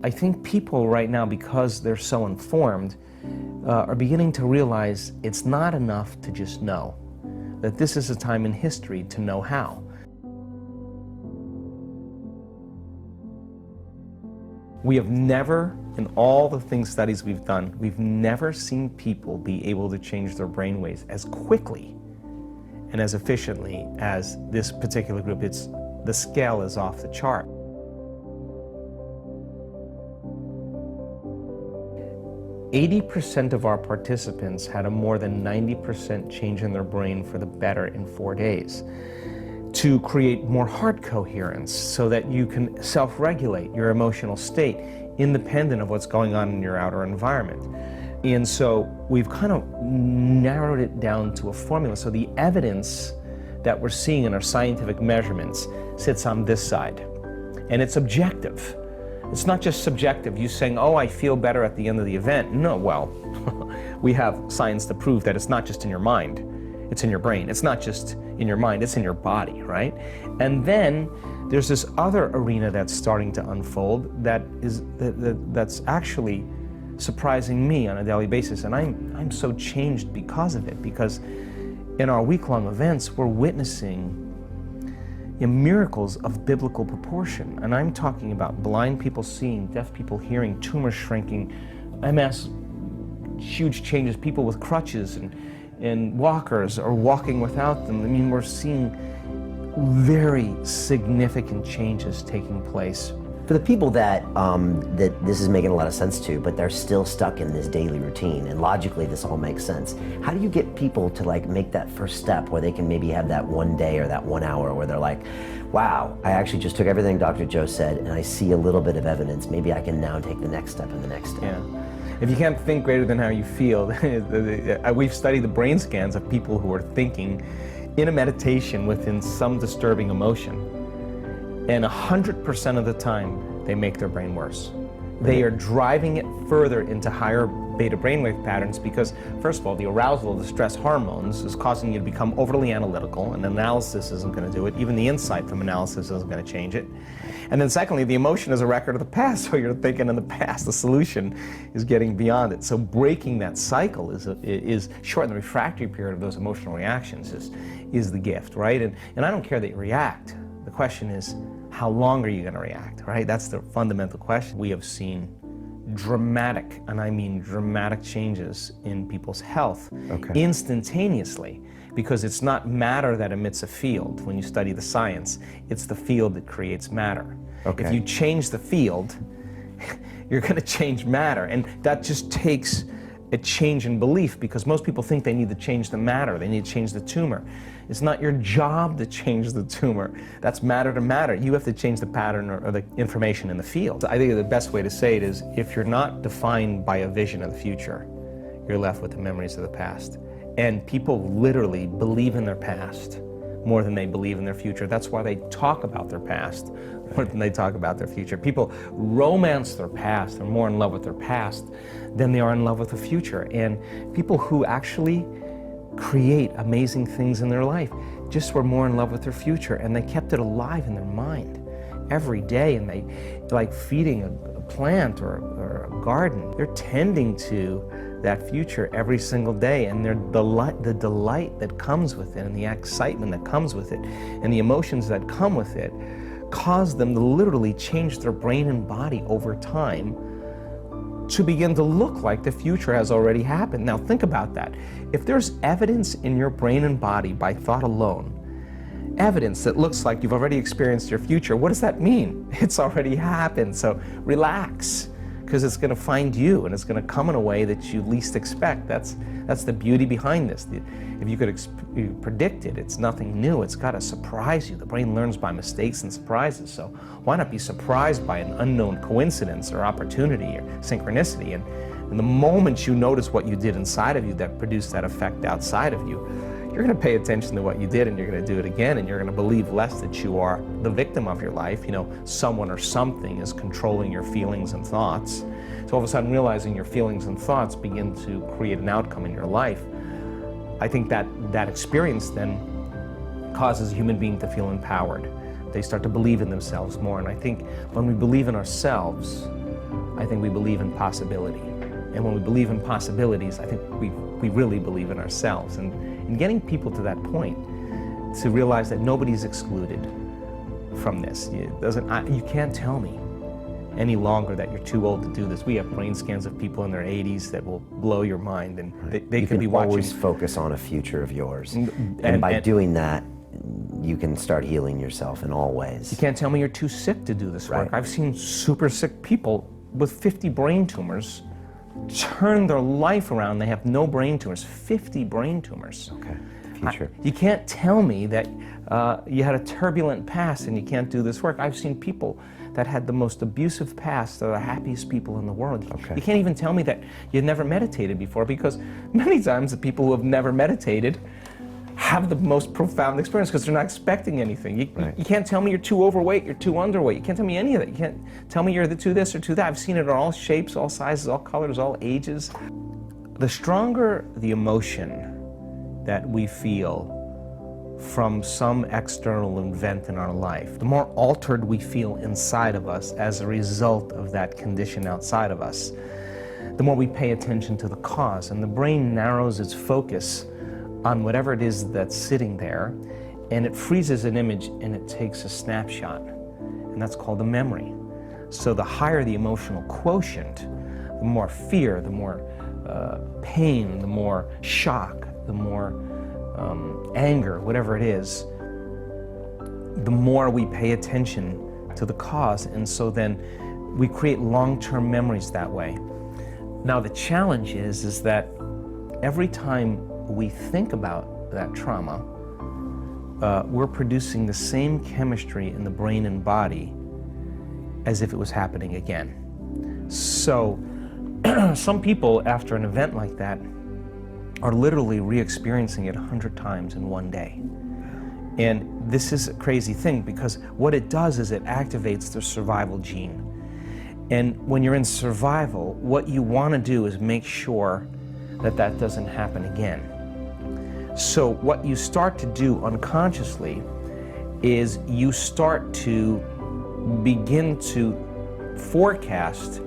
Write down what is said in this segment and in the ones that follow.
I think people right now, because they're so informed, are beginning to realize it's not enough to just know, that this is a time in history to know how. We have never, in all the studies we've done, we've never seen people be able to change their brainwaves as quickly and as efficiently as this particular group. The scale is off the chart. %80 of our participants had a more than 90% change in their brain for the better in 4 days, to create more heart coherence so that you can self-regulate your emotional state independent of what's going on in your outer environment. And so we've kind of narrowed it down to a formula. So the evidence that we're seeing in our scientific measurements sits on this side, and it's objective. It's not just subjective, you saying, oh, I feel better at the end of the event. No, well, we have science to prove that it's not just in your mind, it's in your brain. It's not just in your mind, it's in your body, right? And then there's this other arena that's starting to unfold that's actually surprising me on a daily basis, and I'm so changed because of it, because in our week-long events, we're witnessing miracles of biblical proportion. And I'm talking about blind people seeing, deaf people hearing, tumors shrinking, MS, huge changes, people with crutches and walkers are walking without them. I mean, we're seeing very significant changes taking place. For the people that this is making a lot of sense to, but they're still stuck in this daily routine, and logically this all makes sense, how do you get people to make that first step where they can maybe have that one day or that 1 hour where they're like, wow, I actually just took everything Dr. Joe said and I see a little bit of evidence, maybe I can now take the next step and the next step. Yeah. If you can't think greater than how you feel, we've studied the brain scans of people who are thinking in a meditation within some disturbing emotion. And 100% of the time, they make their brain worse. They are driving it further into higher beta brainwave patterns because, first of all, the arousal of the stress hormones is causing you to become overly analytical, and analysis isn't going to do it. Even the insight from analysis isn't going to change it. And then secondly, the emotion is a record of the past, so you're thinking in the past. The solution is getting beyond it. So breaking that cycle is shortening the refractory period of those emotional reactions is the gift, right? And I don't care that you react. The question is, how long are you going to react, right? That's the fundamental question. We have seen dramatic, and I mean dramatic, changes in people's health instantaneously, because it's not matter that emits a field. When you study the science, it's the field that creates matter. If you change the field, you're going to change matter, and that just takes a change in belief, because most people think they need to change the matter, they need to change the tumor. It's not your job to change the tumor. That's matter to matter. You have to change the pattern or the information in the field. I think the best way to say it is, if you're not defined by a vision of the future, you're left with the memories of the past. And people literally believe in their past more than they believe in their future. That's why they talk about their past more than they talk about their future. People romance their past. They're more in love with their past than they are in love with the future. And people who actually create amazing things in their life just were more in love with their future, and they kept it alive in their mind every day, and they, like feeding a plant or a garden, they're tending to that future every single day, and the delight that comes with it, and the excitement that comes with it, and the emotions that come with it cause them to literally change their brain and body over time to begin to look like the future has already happened. Now think about that. If there's evidence in your brain and body by thought alone, evidence that looks like you've already experienced your future, what does that mean? It's already happened. So relax, because it's going to find you, and it's going to come in a way that you least expect. That's the beauty behind this. If you could predict it, it's nothing new. It's got to surprise you. The brain learns by mistakes and surprises. So why not be surprised by an unknown coincidence or opportunity or synchronicity? And the moment you notice what you did inside of you that produced that effect outside of you, you're going to pay attention to what you did, and you're going to do it again, and you're going to believe less that you are the victim of your life. You know, someone or something is controlling your feelings and thoughts. So all of a sudden realizing your feelings and thoughts begin to create an outcome in your life. I think that experience then causes a human being to feel empowered. They start to believe in themselves more, and I think when we believe in ourselves, I think we believe in possibility. And when we believe in possibilities, I think we really believe in ourselves. And in getting people to that point, to realize that nobody's excluded from this. You can't tell me any longer that you're too old to do this. We have brain scans of people in their 80s that will blow your mind, and they could be watching. You can always focus on a future of yours. And by doing that, you can start healing yourself in all ways. You can't tell me you're too sick to do this work. I've seen super sick people with 50 brain tumors turn their life around. They have no brain tumors, 50 brain tumors. Okay, future. You can't tell me that you had a turbulent past and you can't do this work. I've seen people that had the most abusive past that are the happiest people in the world. You can't even tell me that you'd never meditated before, because many times the people who have never meditated have the most profound experience because they're not expecting anything. You can't tell me you're too overweight, you're too underweight. You can't tell me any of that. You can't tell me you're too this or too that. I've seen it in all shapes, all sizes, all colors, all ages. The stronger the emotion that we feel from some external event in our life, the more altered we feel inside of us as a result of that condition outside of us, the more we pay attention to the cause. And the brain narrows its focus on whatever it is that's sitting there, and it freezes an image and it takes a snapshot, and that's called a memory. So the higher the emotional quotient, the more fear, the more pain, the more shock, the more anger, whatever it is, the more we pay attention to the cause, and so then we create long-term memories that way. Now the challenge is that every time we think about that trauma, we're producing the same chemistry in the brain and body as if it was happening again. So some people, after an event like that, are literally re-experiencing it 100 times in one day. And this is a crazy thing, because what it does is it activates the survival gene. And when you're in survival, what you want to do is make sure that that doesn't happen again. So what you start to do unconsciously is you start to begin to forecast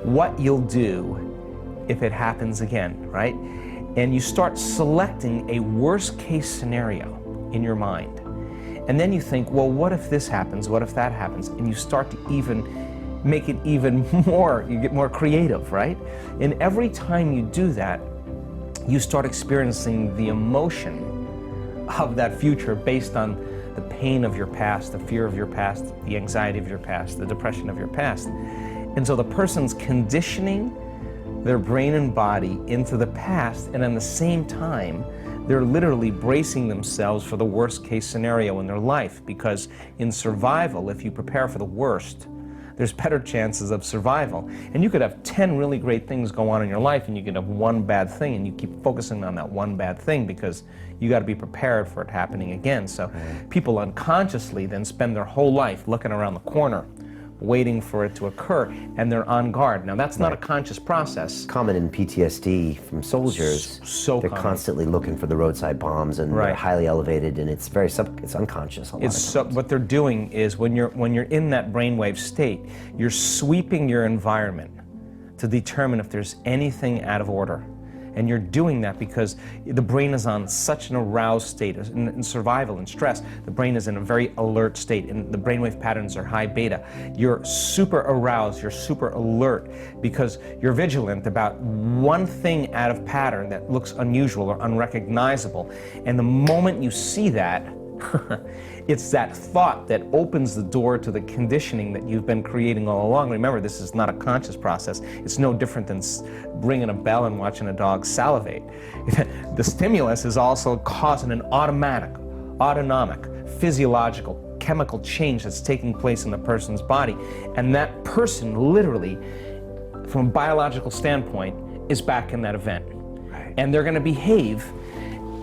what you'll do if it happens again, right? And you start selecting a worst case scenario in your mind. And then you think, well, what if this happens? What if that happens? And you start to even make it even more, you get more creative, right? And every time you do that, you start experiencing the emotion of that future based on the pain of your past, the fear of your past, the anxiety of your past, the depression of your past. And so the person's conditioning their brain and body into the past, and at the same time, they're literally bracing themselves for the worst case scenario in their life, because in survival, if you prepare for the worst, there's better chances of survival. And you could have 10 really great things go on in your life, and you could have one bad thing, and you keep focusing on that one bad thing because you got to be prepared for it happening again. So people unconsciously then spend their whole life looking around the corner, waiting for it to occur, and they're on guard. Now that's not a conscious process. Common in PTSD from soldiers. So they're common. Constantly looking for the roadside bombs, and they're highly elevated, and it's very it's unconscious a lot of times. What they're doing is when you're in that brainwave state, you're sweeping your environment to determine if there's anything out of order. And you're doing that because the brain is on such an aroused state. In survival and stress, the brain is in a very alert state, and the brainwave patterns are high beta. You're super aroused, you're super alert, because you're vigilant about one thing out of pattern that looks unusual or unrecognizable. And the moment you see that, it's that thought that opens the door to the conditioning that you've been creating all along. Remember, this is not a conscious process. It's no different than ringing a bell and watching a dog salivate. The stimulus is also causing an autonomic, physiological, chemical change that's taking place in the person's body. And that person literally, from a biological standpoint, is back in that event. And they're going to behave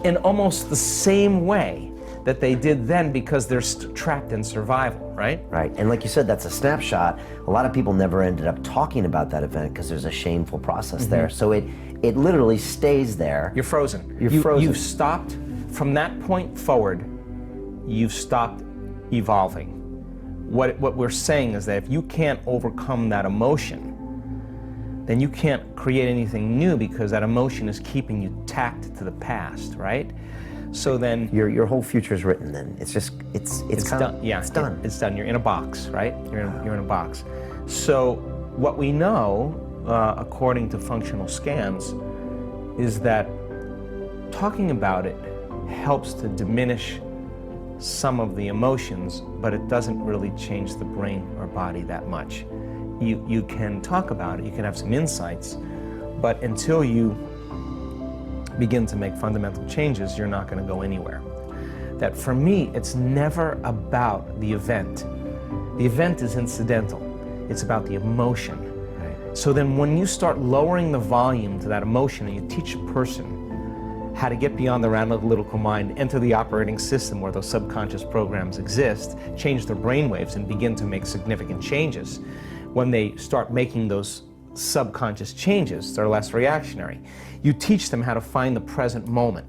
in almost the same way that they did then, because they're trapped in survival, right? Right, and like you said, that's a snapshot. A lot of people never ended up talking about that event because there's a shameful process there. So it literally stays there. You're frozen. You're frozen. You've stopped, from that point forward, you've stopped evolving. What we're saying is that if you can't overcome that emotion, then you can't create anything new because that emotion is keeping you tacked to the past, right? So then Your whole future is written then. It's just, it's done. Yeah, it's done. It's done. You're in a box, right? You're in a box. So what we know, according to functional scans, is that talking about it helps to diminish some of the emotions, but it doesn't really change the brain or body that much. You can talk about it, you can have some insights, but until you begin to make fundamental changes, you're not going to go anywhere. That for me, it's never about the event. The event is incidental. It's about the emotion. Right. So then when you start lowering the volume to that emotion and you teach a person how to get beyond their analytical mind, enter the operating system where those subconscious programs exist, change their brainwaves and begin to make significant changes, when they start making those subconscious changes, they're less reactionary. You teach them how to find the present moment.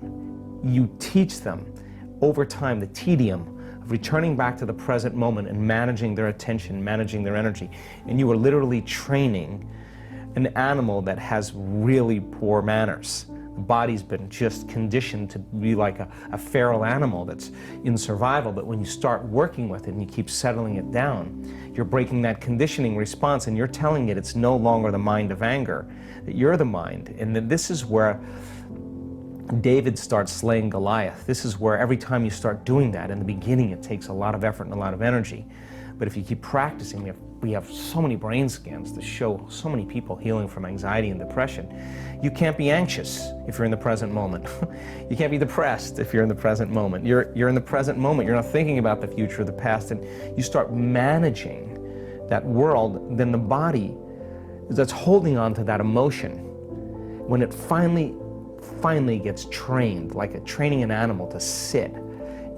You teach them over time the tedium of returning back to the present moment and managing their attention, managing their energy. And you are literally training an animal that has really poor manners. The body's been just conditioned to be like a feral animal that's in survival, but when you start working with it and you keep settling it down, you're breaking that conditioning response and you're telling it it's no longer the mind of anger, that you're the mind. And then this is where David starts slaying Goliath. This is where every time you start doing that, in the beginning it takes a lot of effort and a lot of energy. But if you keep practicing, we have so many brain scans that show so many people healing from anxiety and depression. You can't be anxious if you're in the present moment. You can't be depressed if you're in the present moment. You're in the present moment. You're not thinking about the future or the past, and you start managing that world, then the body that's holding on to that emotion, when it finally gets trained, like training an animal to sit,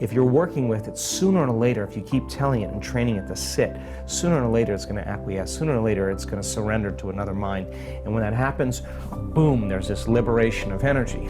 if you're working with it, sooner or later, if you keep telling it and training it to sit, sooner or later it's going to acquiesce, sooner or later it's going to surrender to another mind. And when that happens, boom, there's this liberation of energy.